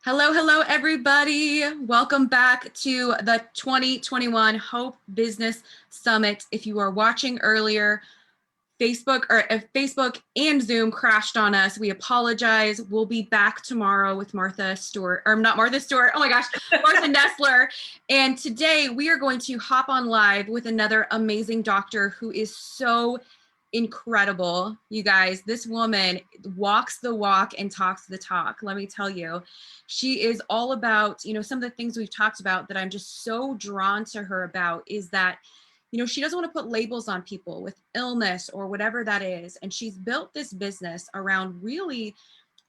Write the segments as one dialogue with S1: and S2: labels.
S1: Hello, everybody. Welcome back to the 2021 Hope Business Summit. If you are watching earlier, Facebook and Zoom crashed on us. We apologize. We'll be back tomorrow with Martha Stewart, or not Martha Stewart. Oh my gosh, Martha Nestler. And today we are going to hop on live with another amazing doctor who is so incredible. You guys, this woman walks the walk and talks the talk. Let me tell you, she is all about, some of the things we've talked about that I'm just so drawn to her about is that, she doesn't want to put labels on people with illness or whatever that is. And she's built this business around really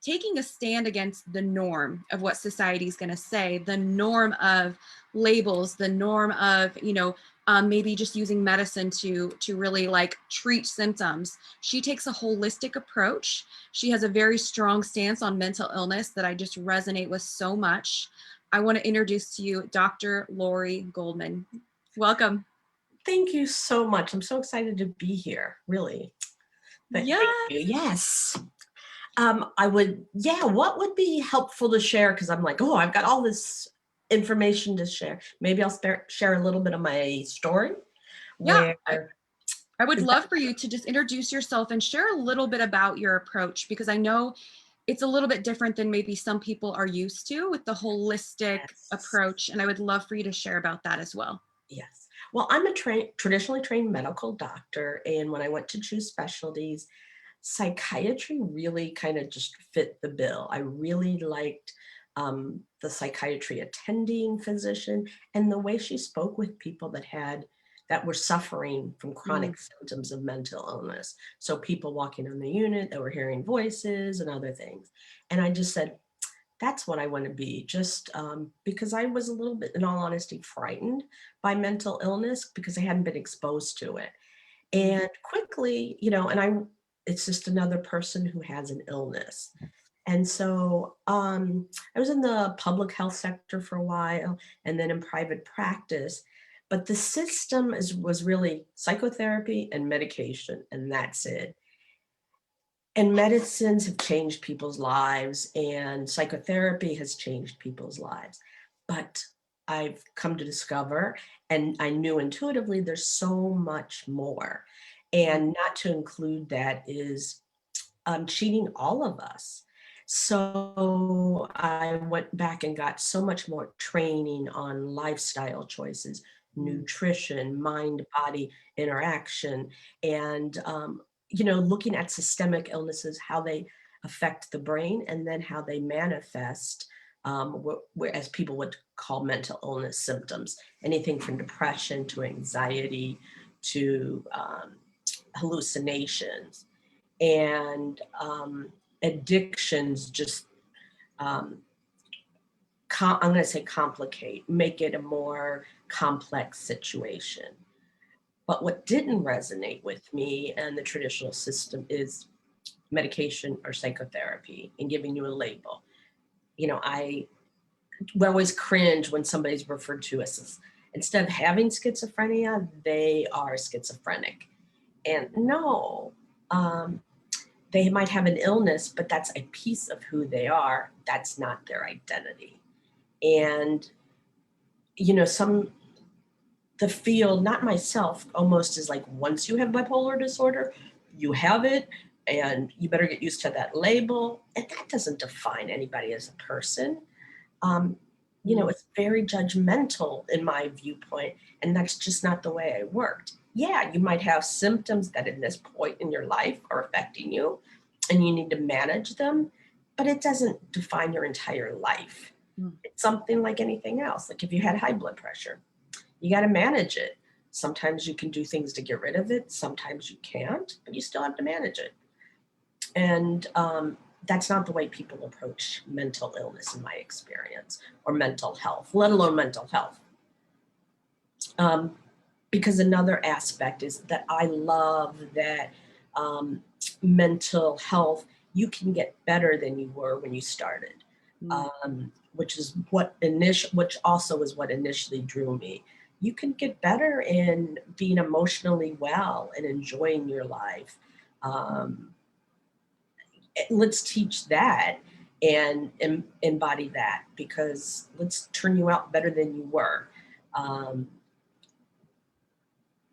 S1: taking a stand against the norm of what society is going to say, the norm of labels, the norm of, maybe just using medicine to really like treat symptoms. She takes a holistic approach. She has a very strong stance on mental illness that I just resonate with so much. I want to introduce to you Dr. Laurie Goldman. Welcome.
S2: Thank you so much. I'm so excited to be here, really. Thank you. Yes. What would be helpful to share? Because I'm like, I've got all this information to share. Maybe I'll share a little bit of my story.
S1: Yeah, I would love for you to just introduce yourself and share a little bit about your approach, because I know it's a little bit different than maybe some people are used to with the holistic approach. And I would love for you to share about that as well.
S2: Yes. Well, I'm a traditionally trained medical doctor. And when I went to choose specialties, psychiatry really kind of just fit the bill. I really liked the psychiatry attending physician and the way she spoke with people that were suffering from chronic symptoms of mental illness. So people walking on the unit that were hearing voices and other things. And I just said, that's what I want to be, just because I was a little bit, in all honesty, frightened by mental illness because I hadn't been exposed to it. And quickly, it's just another person who has an illness. And so I was in the public health sector for a while and then in private practice. But the system was really psychotherapy and medication, and that's it. And medicines have changed people's lives, and psychotherapy has changed people's lives. But I've come to discover, and I knew intuitively, there's so much more. And not to include that is cheating all of us. So I went back and got so much more training on lifestyle choices, nutrition, mind-body interaction, and looking at systemic illnesses, how they affect the brain, and then how they manifest, as people would call mental illness symptoms, anything from depression to anxiety to hallucinations. And addictions just, I'm going to say complicate, make it a more complex situation. But what didn't resonate with me and the traditional system is medication or psychotherapy and giving you a label. I always cringe when somebody's referred to as, instead of having schizophrenia, they are schizophrenic. And no, they might have an illness, but that's a piece of who they are. That's not their identity. And, the field, not myself, almost is like, once you have bipolar disorder, you have it, and you better get used to that label. And that doesn't define anybody as a person. It's very judgmental in my viewpoint, and that's just not the way I worked. Yeah, you might have symptoms that in this point in your life are affecting you, and you need to manage them, but it doesn't define your entire life. It's something like anything else. Like if you had high blood pressure, you got to manage it. Sometimes you can do things to get rid of it. Sometimes you can't, but you still have to manage it. And that's not the way people approach mental illness in my experience, or mental health, let alone mental health. Because another aspect is that I love that mental health, you can get better than you were when you started, which also is what initially drew me. You can get better in being emotionally well and enjoying your life. Let's teach that. and embody that, because let's turn you out better than you were. Um,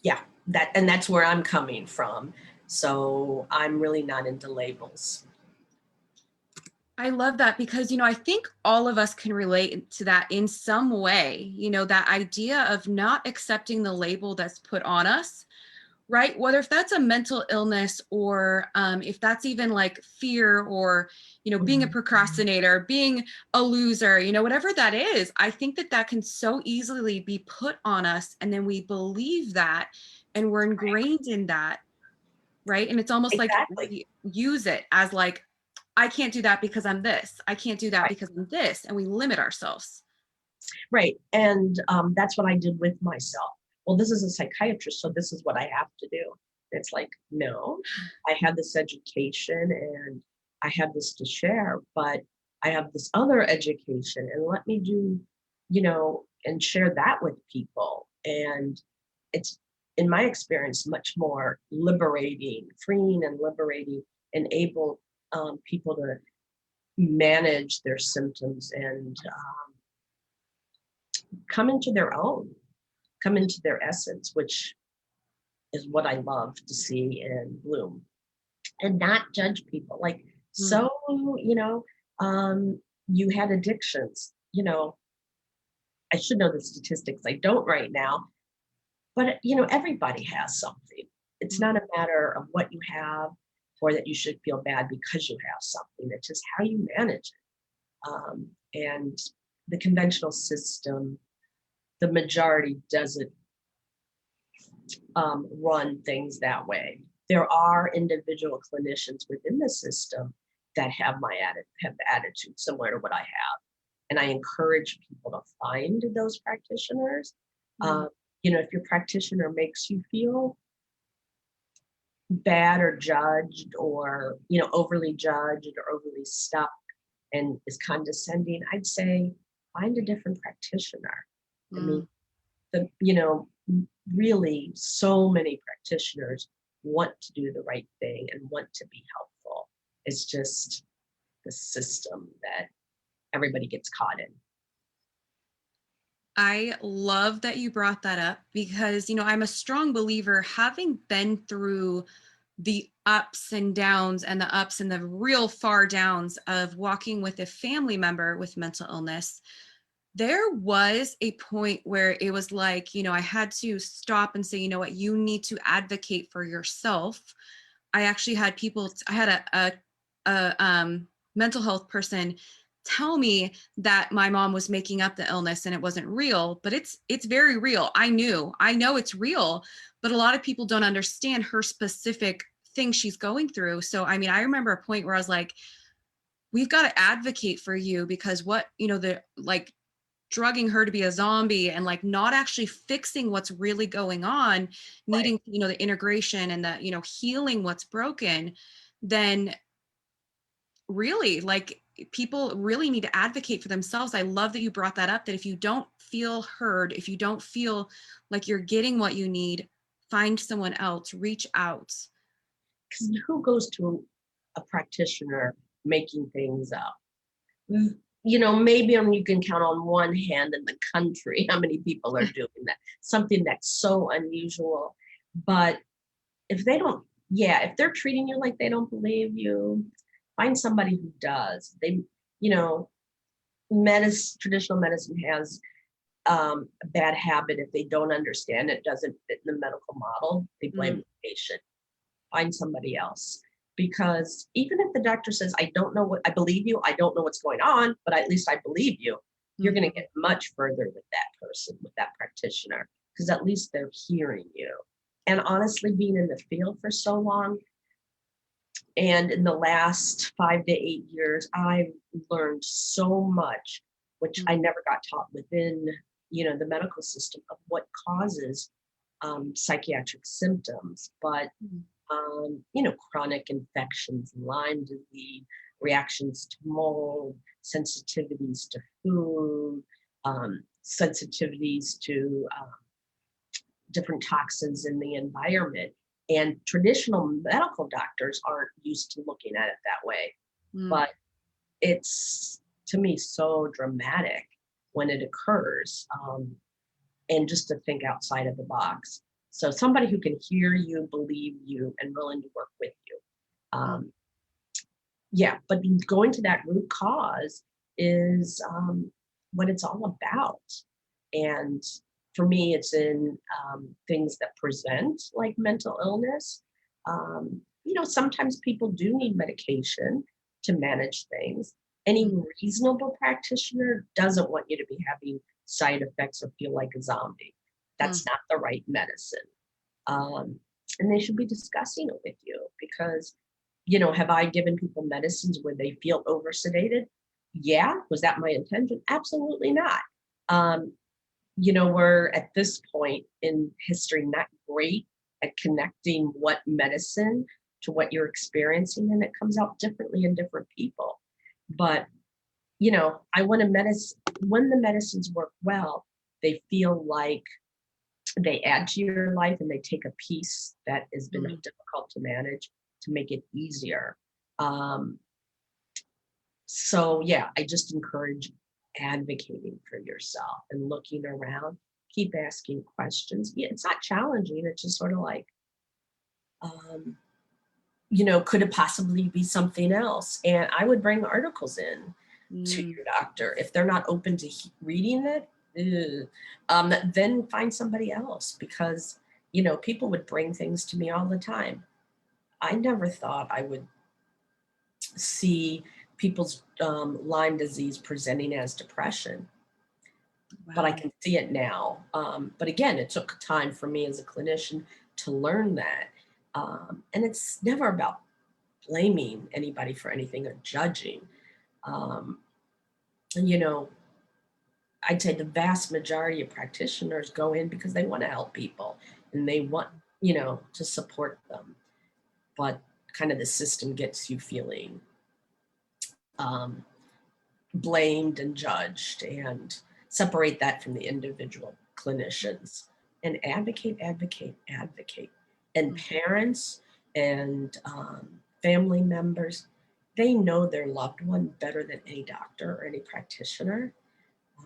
S2: yeah, that's where I'm coming from. So I'm really not into labels.
S1: I love that because, I think all of us can relate to that in some way, that idea of not accepting the label that's put on us, right? Whether if that's a mental illness or if that's even like fear or, being a procrastinator, being a loser, whatever that is, I think that can so easily be put on us. And then we believe that and we're ingrained in that, right? And it's almost like
S2: Exactly.
S1: we use it as like, I can't do that because I'm this. I can't do that
S2: Right.
S1: because I'm this. And we limit ourselves.
S2: Right. And that's what I did with myself. Well, this is a psychiatrist, so this is what I have to do. It's like, no, I had this education and I have this to share, but I have this other education, and let me do, and share that with people. And it's, in my experience, much more liberating, freeing and liberating, and able people to manage their symptoms and come into their own, come into their essence, which is what I love to see and bloom, and not judge people. Like,
S1: Mm.
S2: so, you had addictions, I should know the statistics. I don't right now, but everybody has something. It's not a matter of what you have or that you should feel bad because you have something. It's just how you manage it. And the conventional system, the majority doesn't run things that way. There are individual clinicians within the system that have have the attitude similar to what I have, and I encourage people to find those practitioners.
S1: Mm.
S2: If your practitioner makes you feel bad or judged, or overly judged or overly stuck and is condescending, I'd say find a different practitioner. I mean,
S1: Mm.
S2: the really so many practitioners want to do the right thing and want to be helpful. It's just the system that everybody gets caught in.
S1: I love that you brought that up because, I'm a strong believer, having been through the ups and downs and the ups and the real far downs of walking with a family member with mental illness. There was a point where it was like, I had to stop and say, you know what, you need to advocate for yourself. I actually had I had a mental health person tell me that my mom was making up the illness and it wasn't real, but it's very real. I know it's real, but a lot of people don't understand her specific thing she's going through. So, I mean, I remember a point where I was like, we've got to advocate for you because what, the like drugging her to be a zombie and like not actually fixing what's really going on,
S2: Right.
S1: needing, the integration and the, healing what's broken, then really like people really need to advocate for themselves. I love that you brought that up, that if you don't feel heard, if you don't feel like you're getting what you need, find someone else, reach out.
S2: Because who goes to a practitioner making things up? Maybe you can count on one hand in the country how many people are doing that. Something that's so unusual. But if they don't, yeah, if they're treating you like they don't believe you, find somebody who does. You know, traditional medicine has a bad habit. If they don't understand it, doesn't fit in the medical model, they blame
S1: Mm.
S2: the patient. Find somebody else. Because even if the doctor says, I don't know what, I believe you, I don't know what's going on, but at least I believe you, you're going to get much further with that person, with that practitioner, because at least they're hearing you. And honestly, being in the field for so long, and in the last 5 to 8 years, I've learned so much, which I never got taught within, the medical system, of what causes psychiatric symptoms. But chronic infections, Lyme disease, reactions to mold, sensitivities to food, sensitivities to different toxins in the environment. And traditional medical doctors aren't used to looking at it that way.
S1: Mm.
S2: But it's, to me, so dramatic when it occurs. And just to think outside of the box. So somebody who can hear you, believe you, and willing to work with you. Um, yeah, but going to that root cause is what it's all about. And for me, it's in things that present like mental illness. Sometimes people do need medication to manage things. Any reasonable practitioner doesn't want you to be having side effects or feel like a zombie.
S1: Mm.
S2: That's not the right medicine. Um, and they should be discussing it with you because, have I given people medicines where they feel over sedated? Yeah. Was that my intention? Absolutely not. Um, we're at this point in history not great at connecting what medicine to what you're experiencing, and it comes out differently in different people. But I want to medicine when the medicines work well, they feel like they add to your life and they take a piece that has been
S1: Mm.
S2: difficult to manage to make it easier. Um, so yeah, I just encourage advocating for yourself and looking around, keep asking questions. Yeah, it's not challenging. It's just sort of like, um, could it possibly be something else? And I would bring articles in to
S1: Mm.
S2: your doctor. If they're not open to reading it, then find somebody else because, people would bring things to me all the time. I never thought I would see people's Lyme disease presenting as depression, but I
S1: Wow.
S2: can see it now. But again, it took time for me as a clinician to learn that. And it's never about blaming anybody for anything or judging. Um, and, I'd say the vast majority of practitioners go in because they want to help people and they want, to support them. But kind of the system gets you feeling um, blamed and judged, and separate that from the individual clinicians and advocate, advocate, advocate. And
S1: Mm.
S2: parents and family members, they know their loved one better than any doctor or any practitioner.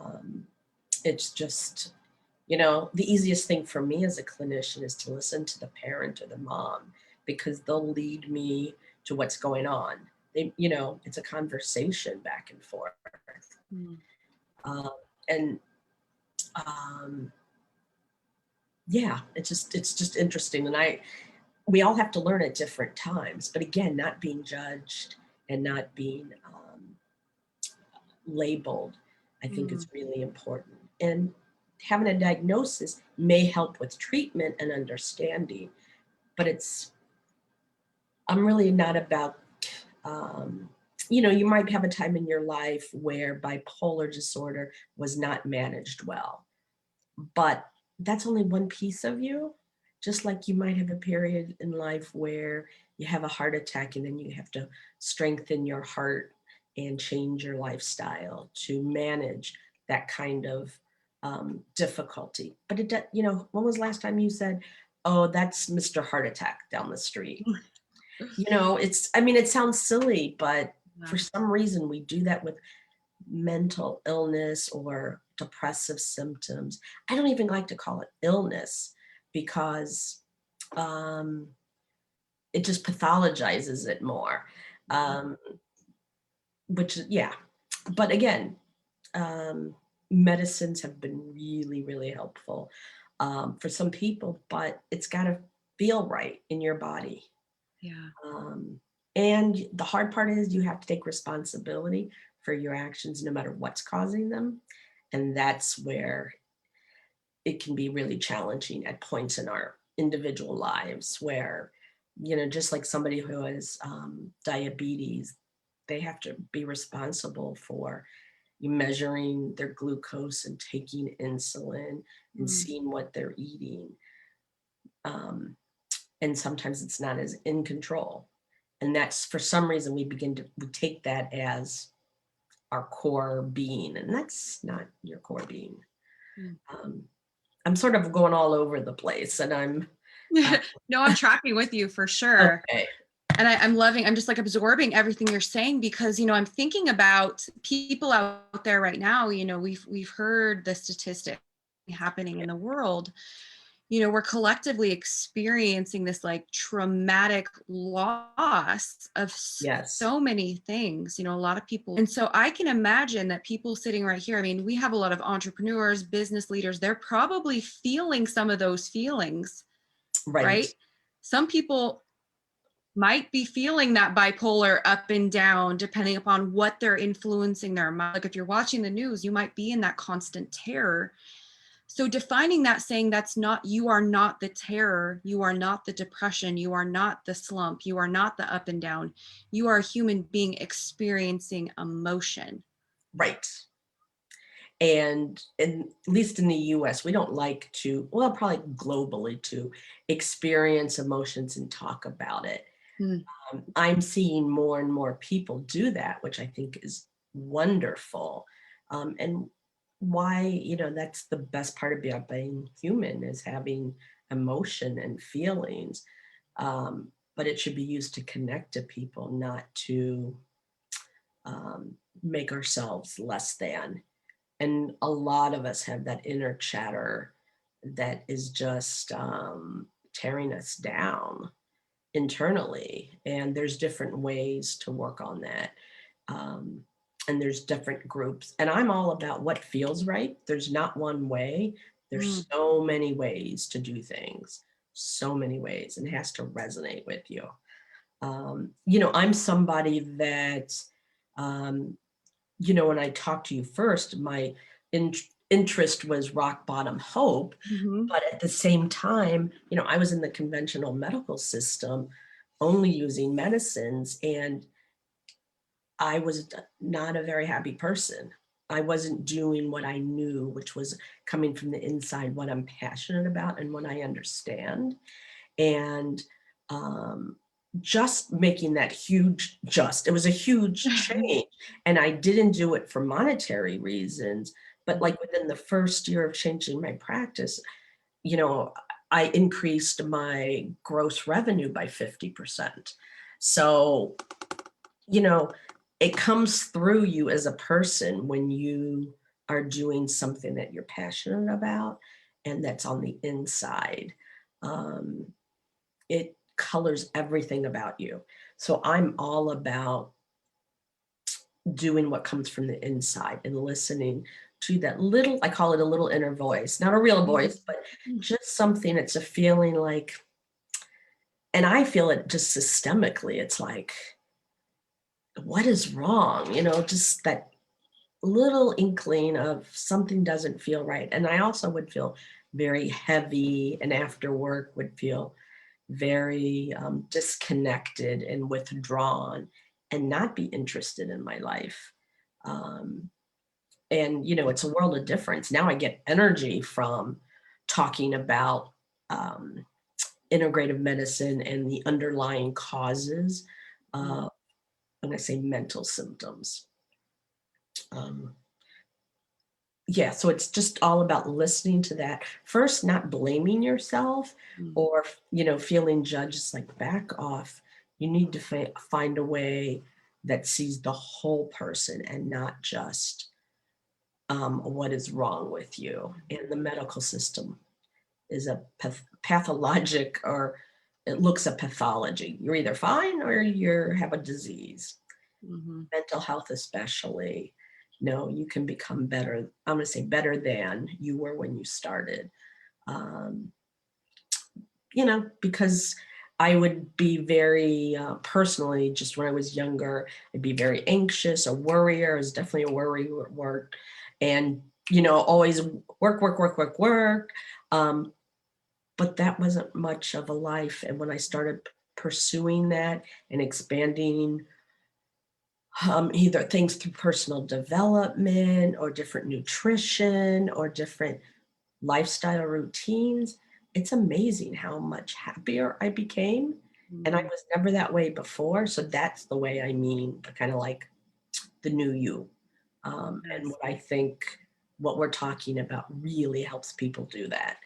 S2: Um, it's just, the easiest thing for me as a clinician is to listen to the parent or the mom because they'll lead me to what's going on. It's a conversation back and forth.
S1: Mm.
S2: Um, and um, yeah, it's just interesting. And we all have to learn at different times, but again, not being judged and not being labeled, I think
S1: Mm.
S2: is really important. And having a diagnosis may help with treatment and understanding, but I'm really not about, um, you might have a time in your life where bipolar disorder was not managed well, but that's only one piece of you. Just like you might have a period in life where you have a heart attack and then you have to strengthen your heart and change your lifestyle to manage that kind of difficulty. But when was the last time you said, "Oh, that's Mr. Heart Attack down the street"? It sounds silly, but
S1: Yeah.
S2: for some reason we do that with mental illness or depressive symptoms. I don't even like to call it illness because um, it just pathologizes it more. Um, yeah. But again, um, medicines have been really, really helpful for some people, but it's got to feel right in your body.
S1: Yeah.
S2: Um, and the hard part is you have to take responsibility for your actions no matter what's causing them. And that's where it can be really challenging at points in our individual lives where, just like somebody who has diabetes, they have to be responsible for measuring their glucose and taking insulin and
S1: Mm.
S2: seeing what they're eating. Um, and sometimes it's not as in control. And that's for some reason we take that as our core being, and that's not your core being.
S1: Mm.
S2: Um, I'm sort of going all over the place, and I'm
S1: No, I'm tracking with you for sure.
S2: okay.
S1: And I'm just like absorbing everything you're saying, because, I'm thinking about people out there right now. We've heard the statistic happening in the world. We're collectively experiencing this like traumatic loss of
S2: Yes.
S1: so many things, a lot of people. And so I can imagine that people sitting right here, I mean, we have a lot of entrepreneurs, business leaders, they're probably feeling some of those feelings, right? Some people might be feeling that bipolar up and down, depending upon what they're influencing their mind. Like if you're watching the news, you might be in that constant terror. So defining that, saying you are not the terror, you are not the depression, you are not the slump, you are not the up and down. You are a human being experiencing emotion.
S2: Right. And at least in the US, we don't like to, well, probably globally, to experience emotions and talk about it.
S1: Mm.
S2: I'm seeing more and more people do that, which I think is wonderful. And why, that's the best part about being human, is having emotion and feelings. But it should be used to connect to people, not to make ourselves less than. And a lot of us have that inner chatter that is just tearing us down internally. And there's different ways to work on that. Um, and there's different groups. And I'm all about what feels right. There's not one way. There's so many ways to do things, so many ways, and it has to resonate with you. I'm somebody that, um, when I talked to you first, my interest was rock bottom hope.
S1: Mm-hmm.
S2: But at the same time, I was in the conventional medical system, only using medicines, and I was not a very happy person. I wasn't doing what I knew, which was coming from the inside, what I'm passionate about and what I understand. And um, just making that it was a huge change. And I didn't do it for monetary reasons, but like within the first year of changing my practice, I increased my gross revenue by 50%. So, you know, it comes through you as a person when you are doing something that you're passionate about and that's on the inside. Um, it colors everything about you. So I'm all about doing what comes from the inside and listening to that little, I call it a little inner voice, not a real voice, but just something, it's a feeling like, and I feel it just systemically. It's like, what is wrong? Just that little inkling of something doesn't feel right. And I also would feel very heavy, and after work would feel very disconnected and withdrawn and not be interested in my life. Um, and, it's a world of difference. Now I get energy from talking about integrative medicine and the underlying causes of, when I say mental symptoms. Yeah, so it's just all about listening to that. First, not blaming yourself or, feeling judged. It's like, back off. You need to find a way that sees the whole person and not just what is wrong with you. And the medical system is a pathologic, or it looks at pathology. You're either fine or you have a disease. Mental health especially. No, you can become better. I'm going to say better than you were when you started. Um, because I would be very personally, just when I was younger, I'd be very anxious, a worrier. I was definitely a worrier at work, and always work, work, work, work, work. But that wasn't much of a life. And when I started pursuing that and expanding either things through personal development or different nutrition or different lifestyle routines, it's amazing how much happier I became. And I was never that way before. So that's the way I mean, kind of like the new you. And what I think what we're talking about really helps people do that.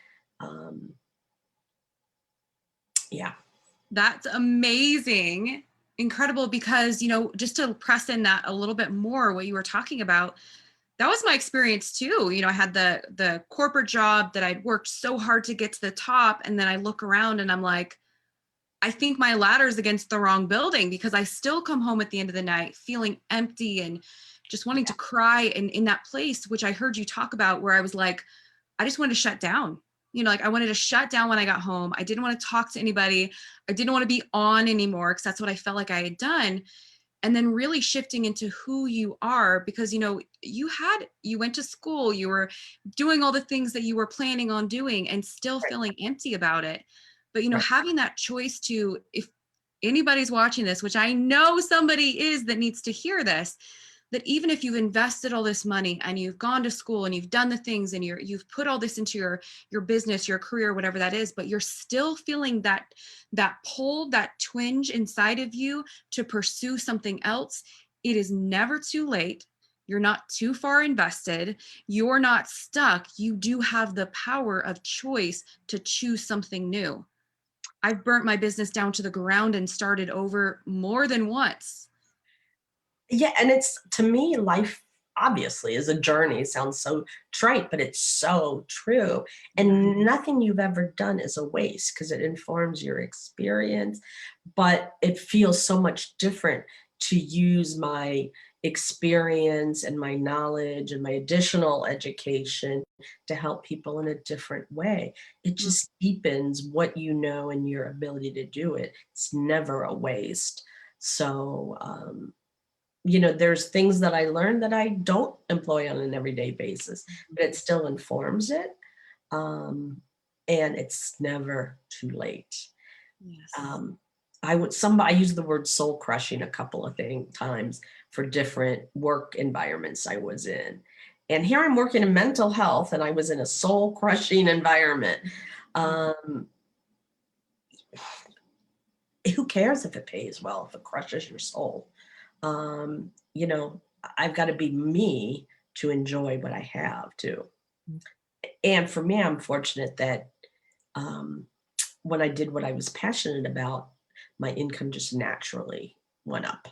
S2: Yeah.
S1: That's amazing. Incredible, because, just to press in that a little bit more, what you were talking about, that was my experience too. I had the corporate job that I'd worked so hard to get to the top. And then I look around and I'm like, I think my ladder's against the wrong building, because I still come home at the end of the night feeling empty and just wanting to cry. And in that place, which I heard you talk about, where I was like, I just wanted to shut down. Like I wanted to shut down when I got home. I didn't want to talk to anybody. I didn't want to be on anymore, because that's what I felt like I had done. And then really shifting into who you are, because, you went to school, you were doing all the things that you were planning on doing and still
S2: Right.
S1: feeling empty about it. But,
S2: Right.
S1: having that choice to, if anybody's watching this, which I know somebody is that needs to hear this, that even if you've invested all this money and you've gone to school and you've done the things and you've put all this into your business, your career, whatever that is, but you're still feeling that pull, that twinge inside of you to pursue something else, it is never too late. You're not too far invested. You're not stuck. You do have the power of choice to choose something new. I've burnt my business down to the ground and started over more than once.
S2: Yeah, and it's, to me, life obviously is a journey. It sounds so trite, but it's so true.
S1: Yeah.
S2: And nothing you've ever done is a waste, because it informs your experience. But it feels so much different to use my experience and my knowledge and my additional education to help people in a different way. It
S1: Mm.
S2: just deepens what you know and your ability to do it. It's never a waste. So, there's things that I learned that I don't employ on an everyday basis, but it still informs it. Um, and it's never too late.
S1: Yes.
S2: Um, I use the word soul crushing a couple of times for different work environments I was in. And here I'm working in mental health, and I was in a soul crushing environment. Um, who cares if it pays well, if it crushes your soul? um, you know, I've got to be me to enjoy what I have too. And for me, I'm fortunate that um, when I did what I was passionate about, my income just naturally went up.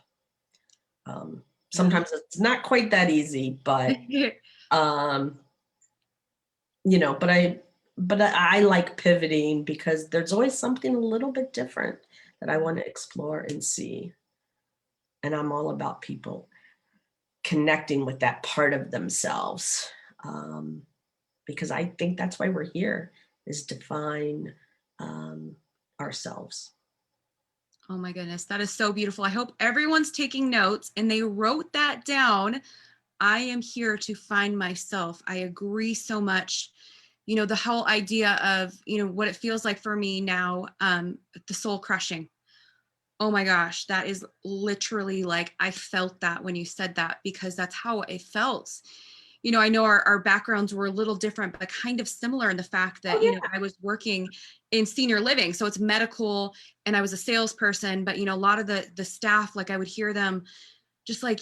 S1: Yeah.
S2: Sometimes it's not quite that easy, but um, you know, but I but I like pivoting, because there's always something a little bit different that I want to explore and see. And I'm all about people connecting with that part of themselves, um, because I think that's why we're here, is to find um, ourselves.
S1: Oh my goodness, that is so beautiful. I hope everyone's taking notes and they wrote that down. I am here to find myself. I agree so much. The whole idea of, what it feels like for me now, the soul crushing. Oh my gosh, that is literally, like, I felt that when you said that, because that's how it felt. I know our backgrounds were a little different, but kind of similar in the fact
S2: Oh
S1: that,
S2: yeah.
S1: I was working in senior living. So it's medical, and I was a salesperson, but, a lot of the staff, like I would hear them just like,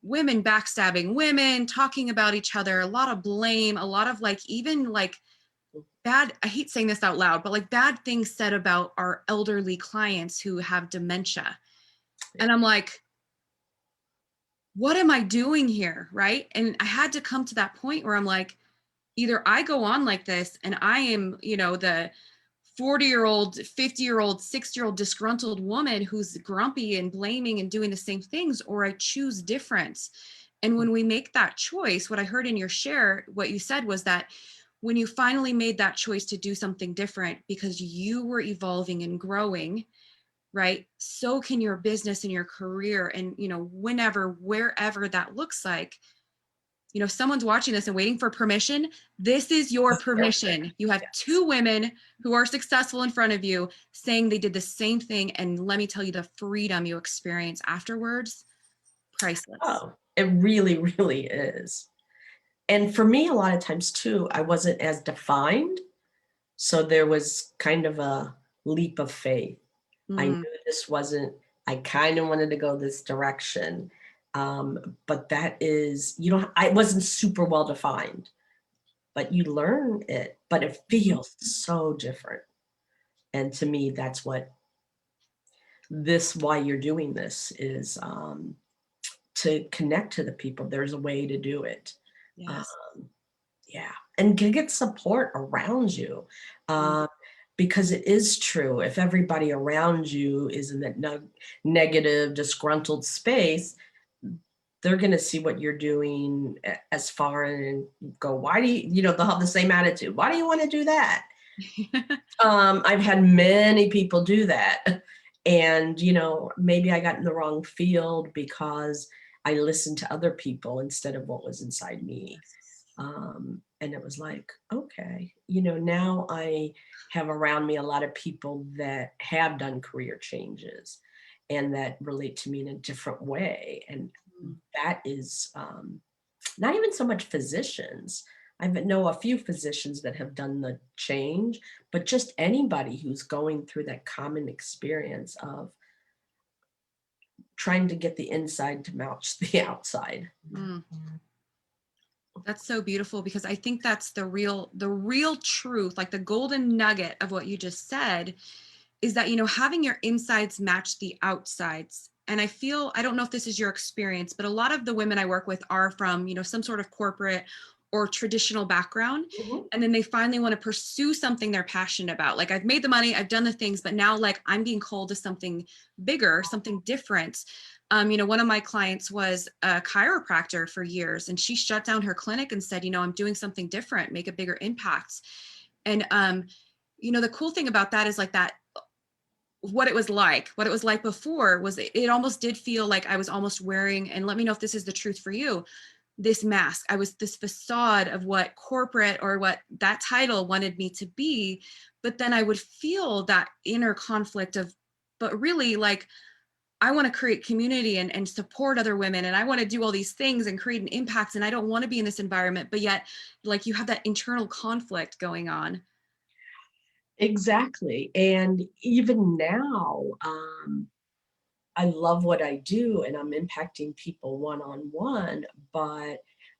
S1: women backstabbing women, talking about each other, a lot of blame, a lot of, like, even like bad, I hate saying this out loud, but like bad things said about our elderly clients who have dementia.
S2: Yeah.
S1: And I'm like, what am I doing here? Right. And I had to come to that point where I'm like, either I go on like this and I am, the 40-year-old, 50-year-old, 60-year-old disgruntled woman who's grumpy and blaming and doing the same things, or I choose difference. And when we make that choice, what I heard in your share, what you said was that when you finally made that choice to do something different because you were evolving and growing, right? So can your business and your career, and, whenever, wherever that looks like. If someone's watching this and waiting for permission, this is your permission. You have
S2: Yes.
S1: two women who are successful in front of you saying they did the same thing. And let me tell you, the freedom you experience afterwards, priceless.
S2: Oh, it really, really is. And for me, a lot of times too, I wasn't as defined. So there was kind of a leap of faith. I
S1: Mm,
S2: knew this wasn't, I kind of wanted to go this direction. But that is, I wasn't super well defined, but you learn it, but it feels so different. And to me, that's what why you're doing this is to connect to the people. There's a way to do it. Um,
S1: Yes.
S2: yeah. And to get support around you.
S1: Mm.
S2: Um, because it is true, if everybody around you is in that negative, disgruntled space, they're going to see what you're doing as far and go, why do they'll have the same attitude. Why do you want to do that? I've had many people do that. And, maybe I got in the wrong field because I listened to other people instead of what was inside me. And it was like, okay, now I have around me a lot of people that have done career changes and that relate to me in a different way. And
S1: Mm.
S2: that is not even so much physicians. I know a few physicians that have done the change, but just anybody who's going through that common experience of trying to get the inside to match the outside.
S1: Mm. That's so beautiful, because I think that's the real truth, like the golden nugget of what you just said, is that, having your insides match the outsides. And I don't know if this is your experience, but a lot of the women I work with are from, some sort of corporate or traditional background.
S2: Mhm.
S1: And then they finally want to pursue something they're passionate about. Like, I've made the money, I've done the things, but now, like, I'm being called to something bigger, something different. One of my clients was a chiropractor for years, and she shut down her clinic and said, I'm doing something different, make a bigger impact. And, the cool thing about that is, like, that what it was like before was, it almost did feel like I was almost wearing, and let me know if this is the truth for you, this mask. I was this facade of what corporate or what that title wanted me to be. But then I would feel that inner conflict of, but really, like, I want to create community and support other women. And I want to do all these things and create an impact. And I don't want to be in this environment, but yet, like, you have that internal conflict going on.
S2: Exactly. And even now, I love what I do and I'm impacting people one-on-one, but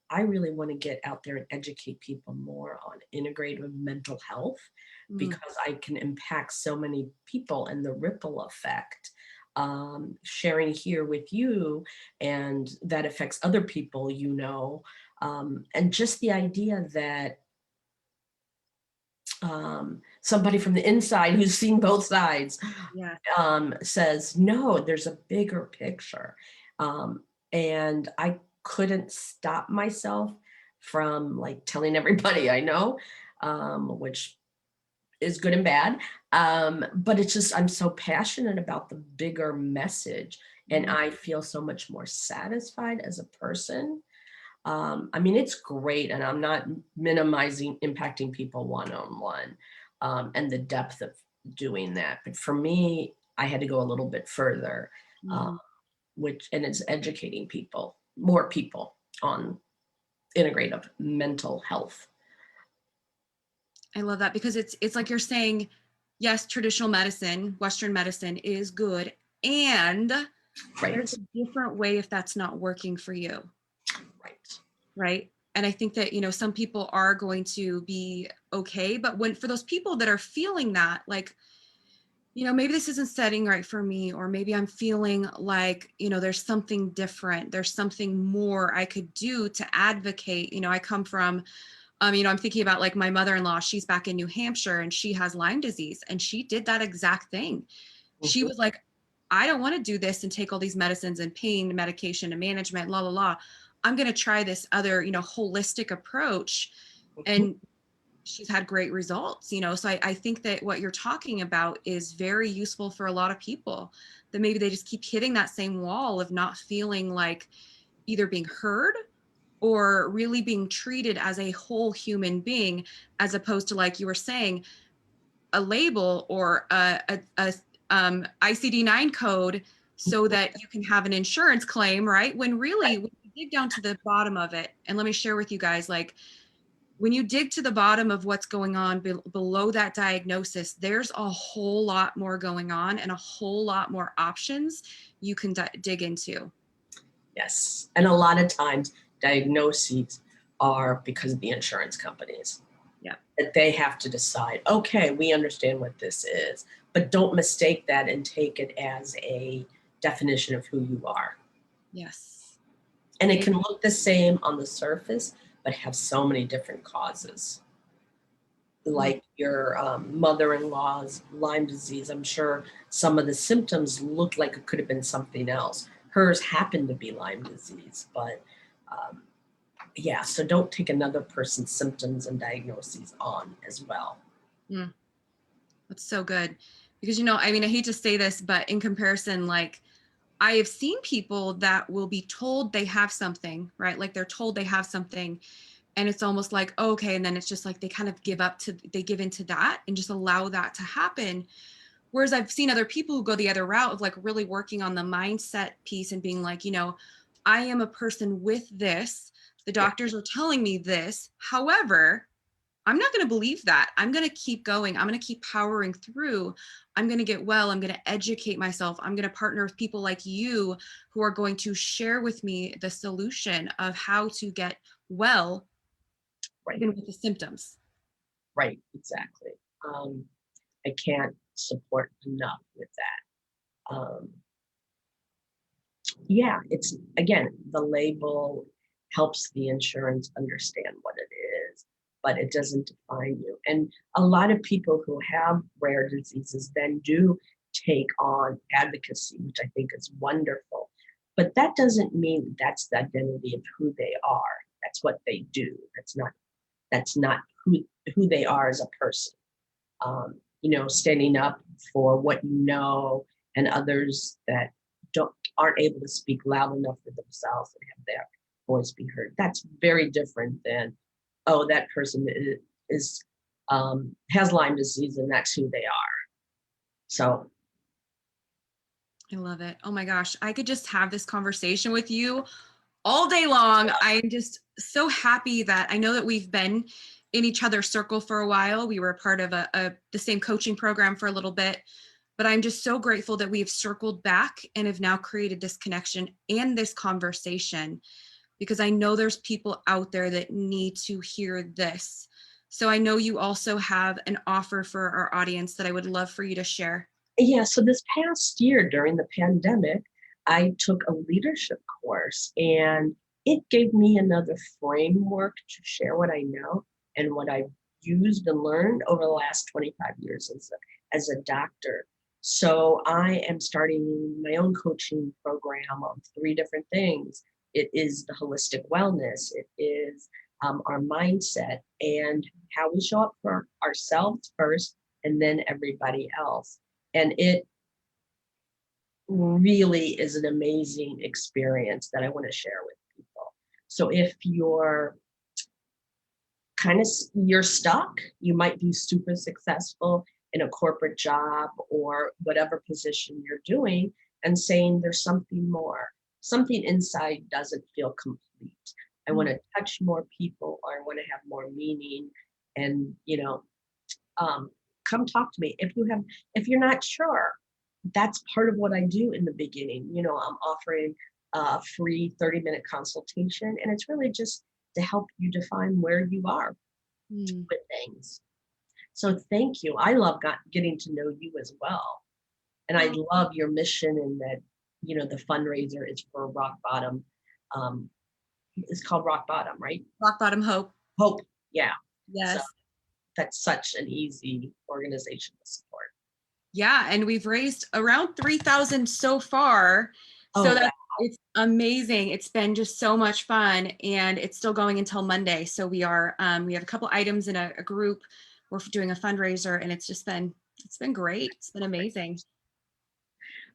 S2: I really want to get out there and educate people more on integrative mental health
S1: Mm.
S2: because I can impact so many people and the ripple effect. Sharing here with you, and that affects other people, and just the idea that somebody from the inside who's seen both sides
S1: Yeah.
S2: says, no, there's a bigger picture. And I couldn't stop myself from like telling everybody I know, which is good and bad. But it's just, I'm so passionate about the bigger message and
S1: Mm.
S2: I feel so much more satisfied as a person. I mean, it's great, and I'm not minimizing impacting people one-on-one, and the depth of doing that. But for me, I had to go a little bit further, uh,
S1: Mm.
S2: and it's educating people, more people on integrative mental health.
S1: I love that, because it's like you're saying, yes, traditional medicine, Western medicine is good. And there's
S2: Right,
S1: a different way if that's not working for you.
S2: right.
S1: Right. And I think that, some people are going to be okay. But for those people that are feeling that, like, maybe this isn't setting right for me, or maybe I'm feeling like, there's something different. There's something more I could do to advocate. I come from, I'm thinking about, like, my mother-in-law, she's back in New Hampshire and she has Lyme disease, and she did that exact thing. She
S2: Mhm,
S1: was like, I don't want to do this and take all these medicines and pain medication and management, la, la, la. I'm going to try this other, holistic approach.
S2: mhm.
S1: And she's had great results, So I think that what you're talking about is very useful for a lot of people, that maybe they just keep hitting that same wall of not feeling like either being heard or really being treated as a whole human being, as opposed to, like you were saying, a label or a ICD-9 code so that you can have an insurance claim, right? When really, when you dig down to the bottom of it, and let me share with you guys, like, when you dig to the bottom of what's going on below that diagnosis, there's a whole lot more going on and a whole lot more options you can dig into.
S2: Yes, and a lot of times diagnoses are because of the insurance companies.
S1: Yeah.
S2: That they have to decide, okay, we understand what this is. but don't mistake that and take it as a definition of who you are.
S1: Yes.
S2: And it can look the same on the surface, but have so many different causes. Like your mother-in-law's Lyme disease, I'm sure some of the symptoms looked like it could have been something else. Hers happened to be Lyme disease, but yeah, so don't take another person's symptoms and diagnoses on as well.
S1: Mm, that's so good. Because, you know, I mean, I hate to say this, but in comparison, like, I have seen people that will be told they have something, right? Like they're told they have something, and it's almost like, oh, okay. And then it's just like they kind of they give into that and just allow that to happen. Whereas I've seen other people who go the other route of like really working on the mindset piece and being like, you know, I am a person with this. The
S2: Yeah,
S1: doctors are telling me this. However, I'm not going to believe that. I'm going to keep going. I'm going to keep powering through. I'm going to get well. I'm going to educate myself. I'm going to partner with people like you who are going to share with me the solution of how to get well,
S2: right,
S1: even with the symptoms.
S2: right, exactly. I can't support enough with that. Yeah, it's again, the label helps the insurance understand what it is, but it doesn't define you. And a lot of people who have rare diseases then do take on advocacy, which I think is wonderful. But that doesn't mean that's the identity of who they are. That's what they do. That's not who they are as a person. Standing up for what you know, and others that aren't able to speak loud enough for themselves and have their voice be heard. That's very different than, oh, that person is has Lyme disease and that's who they are. So
S1: I love it. Oh my gosh. I could just have this conversation with you all day long. I'm just so happy that I know that we've been in each other's circle for a while. We were a part of the same coaching program for a little bit, but I'm just so grateful that we've circled back and have now created this connection and this conversation, because I know there's people out there that need to hear this. So I know you also have an offer for our audience that I would love for you to share.
S2: yeah, so this past year during the pandemic, I took a leadership course and it gave me another framework to share what I know and what I've used and learned over the last 25 years as a doctor. So I am starting my own coaching program on three different things. It is the holistic wellness, it is our mindset, and how we show up for ourselves first and then everybody else. And it really is an amazing experience that I want to share with people. So if you're stuck, you might be super successful in a corporate job or whatever position you're doing, and saying there's something more. Something inside doesn't feel complete. I want to touch more people, or I want to have more meaning. And come talk to me if you're not sure. That's part of what I do in the beginning. I'm offering a free 30-minute consultation, and it's really just to help you define where you are
S1: Mm.
S2: with things. So thank you. I love getting to know you as well. And I love your mission, and that, the fundraiser is for Rock Bottom. It's called Rock Bottom, right?
S1: Rock Bottom Hope.
S2: Hope. Yeah. So
S1: Yes.
S2: that's such an easy organization to support.
S1: Yeah, and we've raised around 3,000 so far. So
S2: Oh, wow.
S1: it's amazing. It's been just so much fun, and it's still going until Monday. So we have a couple items in a group. We're doing a fundraiser, and it's been great. It's been amazing.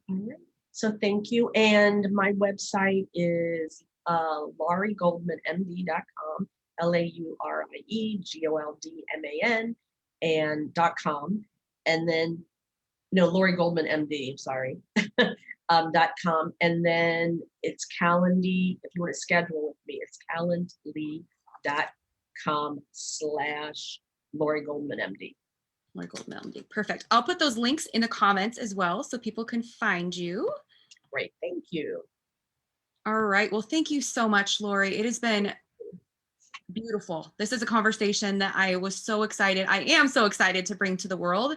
S2: All right. So thank you. And my website is lauriegoldmanmd.com, LAURIEGOLDMAN and .com. And then, no, Laurie Goldman MD, sorry, .com. And then it's Calendly. If you want to schedule with me, it's calendly.com/Laurie Goldman MD.
S1: Laurie Goldman MD. Perfect. I'll put those links in the comments as well so people can find you.
S2: Great. Thank you.
S1: All right. Well, thank you so much, Laurie. It has been beautiful. This is a conversation that I was so excited. I am so excited to bring to the world.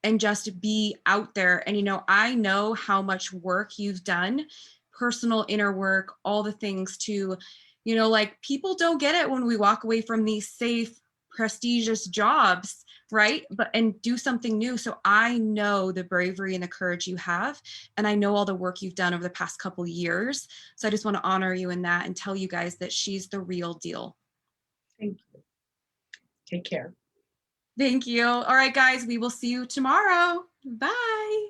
S1: and just be out there. And, I know how much work you've done, personal inner work, all the things to, like, people don't get it when we walk away from these safe, prestigious jobs, right? And do something new. So I know the bravery and the courage you have, and I know all the work you've done over the past couple years. So I just want to honor you in that and tell you guys that she's the real deal.
S2: Thank you. Take care.
S1: Thank you. All right, guys, we will see you tomorrow. Bye.